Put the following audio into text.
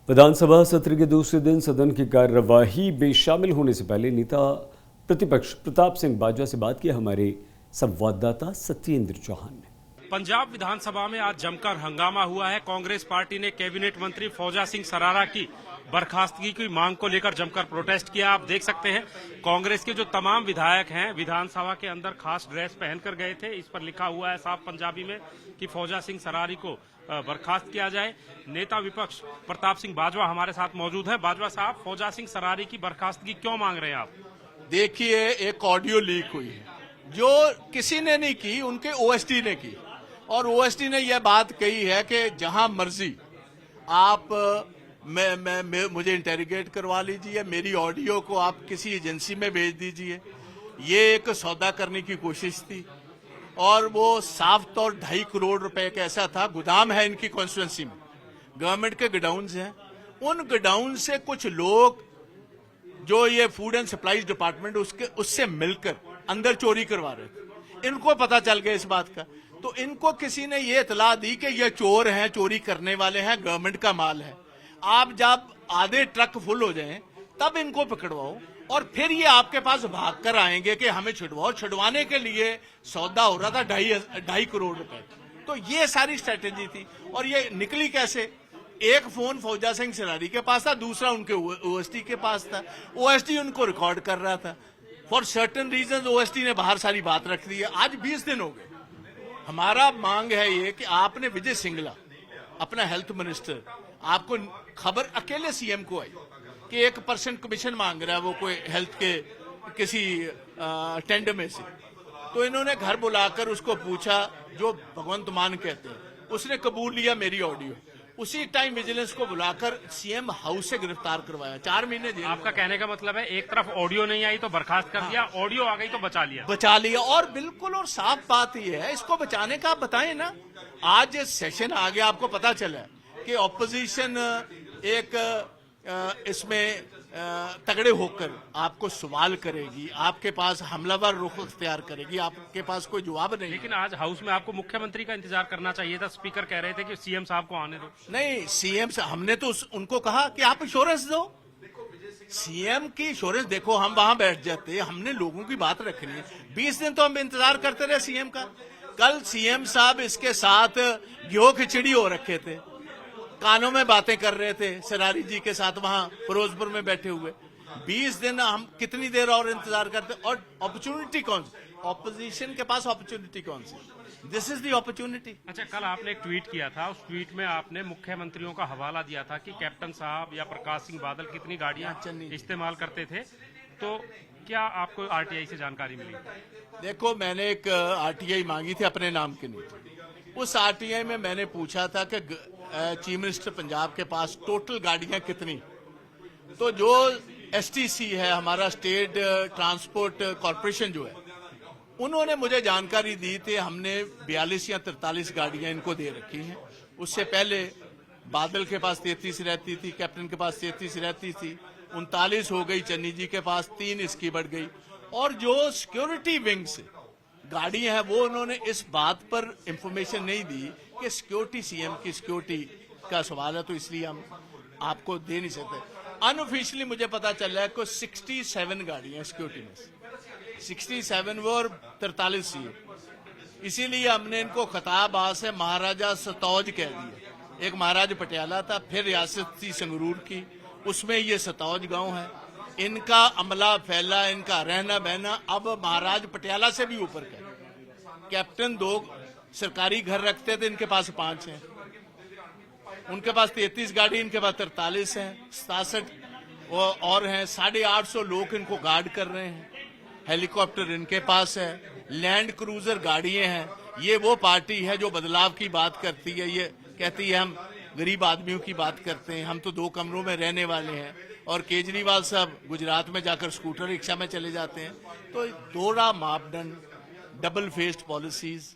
विधानसभा सत्र के दूसरे दिन सदन की कार्यवाही में शामिल होने से पहले नेता प्रतिपक्ष प्रताप सिंह बाजवा से बात की हमारे संवाददाता सत्येंद्र चौहान ने। पंजाब विधानसभा में आज जमकर हंगामा हुआ है। कांग्रेस पार्टी ने कैबिनेट मंत्री फौजा सिंह सरारा की बर्खास्तगी की मांग को लेकर जमकर प्रोटेस्ट किया। आप देख सकते हैं कांग्रेस के जो तमाम विधायक हैं विधानसभा के अंदर खास ड्रेस पहनकर गए थे। इस पर लिखा हुआ है साफ पंजाबी में कि फौजा सिंह सरारी को बर्खास्त किया जाए। नेता विपक्ष प्रताप सिंह बाजवा हमारे साथ मौजूद है। बाजवा साहब, फौजा सिंह सरारी की बर्खास्तगी क्यों मांग रहे हैं आप? देखिए, एक ऑडियो लीक हुई है जो किसी ने नहीं की, उनके ओएसडी ने की, और ओएसडी ने यह बात कही है कि जहां मर्जी आप मुझे इंटेरोगेट करवा लीजिए, मेरी ऑडियो को आप किसी एजेंसी में भेज दीजिए। ये एक सौदा करने की कोशिश थी और वो साफ तौर 2.5 करोड़ रुपए का ऐसा था। गोदाम है इनकी कॉन्स्टिट्यूंसी में, गवर्नमेंट के गोडाउन्स हैं। उन गोडाउन से कुछ लोग जो ये फूड एंड सप्लाईज डिपार्टमेंट उससे मिलकर अंदर चोरी करवा रहे थे। इनको पता चल गया इस बात का, तो इनको किसी ने ये इतला दी कि ये चोर हैं, चोरी करने वाले हैं, गवर्नमेंट का माल है। आप जब आधे ट्रक फुल हो जाएं तब इनको पकड़वाओ और फिर ये आपके पास भाग कर आएंगे कि हमें छुड़वाओ। छुड़वाने के लिए सौदा हो रहा था 2.5 करोड़ रुपए। तो ये सारी स्ट्रेटेजी थी। और ये निकली कैसे? एक फोन फौजा सिंह सरारी के पास था, दूसरा उनके ओएसडी के पास था। ओएसडी उनको रिकॉर्ड कर रहा था। फॉर सर्टेन रीजन ओएसडी ने बाहर सारी बात रख दी है। आज 20 दिन हो गए। हमारा मांग है ये कि आपने विजय सिंगला, अपना हेल्थ मिनिस्टर, आपको खबर अकेले सीएम को आई कि 1% कमीशन मांग रहा है वो कोई हेल्थ के किसी टेंडर में से। तो इन्होंने घर बुलाकर उसको पूछा, जो भगवंत मान कहते हैं, उसने कबूल लिया मेरी ऑडियो। उसी टाइम विजिलेंस को बुलाकर सीएम हाउस से गिरफ्तार करवाया। 4 महीने जेल। आपका कहने का मतलब है एक तरफ ऑडियो नहीं आई तो बर्खास्त कर दिया, ऑडियो आ गई तो बचा लिया। और बिल्कुल, और साफ बात यह है, इसको बचाने का आप बताएं ना। आज सेशन आ गया, आपको पता चला कि ऑपोजिशन एक इसमें तगड़े होकर आपको सवाल करेगी, आपके पास हमलावर रुख अख्तियार करेगी, आपके पास कोई जवाब नहीं। लेकिन आज हाउस में आपको मुख्यमंत्री का इंतजार करना चाहिए था। स्पीकर कह रहे थे कि सीएम साहब को आने दो। नहीं, सीएम से हमने तो उनको कहा कि आप इंश्योरेंस दो, सीएम की इंश्योरेंस। देखो, हम वहां बैठ जाते, हमने लोगों की बात रखनी है। 20 दिन तो हम इंतजार करते रहे सीएम का। कल सीएम साहब इसके साथ घ्यो खिचड़ी हो रखे थे, कानों में बातें कर रहे थे सरारी जी के साथ वहां फिरोजपुर में बैठे हुए। 20 दिन हम कितनी देर और इंतजार करते? और अपॉर्चुनिटी कौन सी? ऑपोजिशन के पास अपॉर्चुनिटी कौन सी? This is the opportunity. अच्छा, कल आपने एक ट्वीट किया था, उस ट्वीट में आपने मुख्यमंत्रियों का हवाला दिया था कि कैप्टन साहब या प्रकाश सिंह बादल कितनी गाड़ियां इस्तेमाल करते थे। तो क्या आपको आरटीआई से जानकारी मिली? देखो, मैंने एक आरटीआई मांगी थी अपने नाम के नीचे। उस आरटीआई में मैंने पूछा था कि चीफ मिनिस्टर पंजाब के पास टोटल गाड़ियां कितनी। तो जो एसटीसी है, हमारा स्टेट ट्रांसपोर्ट कॉरपोरेशन जो है, उन्होंने मुझे जानकारी दी थी हमने 42 या 43 गाड़ियां इनको दे रखी हैं। उससे पहले बादल के पास 33 रहती थी, कैप्टन के पास 33 रहती थी, 39 हो गई, चन्नी जी के पास 3 इसकी बढ़ गई। और जो सिक्योरिटी विंग से गाड़ियां हैं वो उन्होंने इस बात पर इंफॉर्मेशन नहीं दी कि सिक्योरिटी, सीएम की सिक्योरिटी का सवाल है, तो इसलिए हम आपको दे नहीं सकते। अनऑफिशियली मुझे पता चल रहा है कि 67 गाड़ियां सिक्योरिटी में, 67 वो और 43 सीए। इसीलिए हमने इनको खिताब आज से महाराजा सतौज कह दिया। एक महाराज पटियाला था, फिर रियासत थी संगरूर की, उसमें ये सतौज गांव है। इनका अमला फैला, इनका रहना बहना अब महाराज पटियाला से भी ऊपर का। कैप्टन 2 सरकारी घर रखते थे, इनके पास 5 हैं। उनके पास 33 गाड़ी, इनके पास 43 हैं। 67 और हैं। 850 लोग इनको गार्ड कर रहे हैं। हेलीकॉप्टर इनके पास है, लैंड क्रूजर गाड़ियां हैं। ये वो पार्टी है जो बदलाव की बात करती है। ये कहती है हम गरीब आदमियों की बात करते हैं, हम तो 2 कमरों में रहने वाले हैं। और केजरीवाल साहब गुजरात में जाकर स्कूटर रिक्शा में चले जाते हैं। तो दोहरा मापदंड, डबल फेस्ड पॉलिसीज,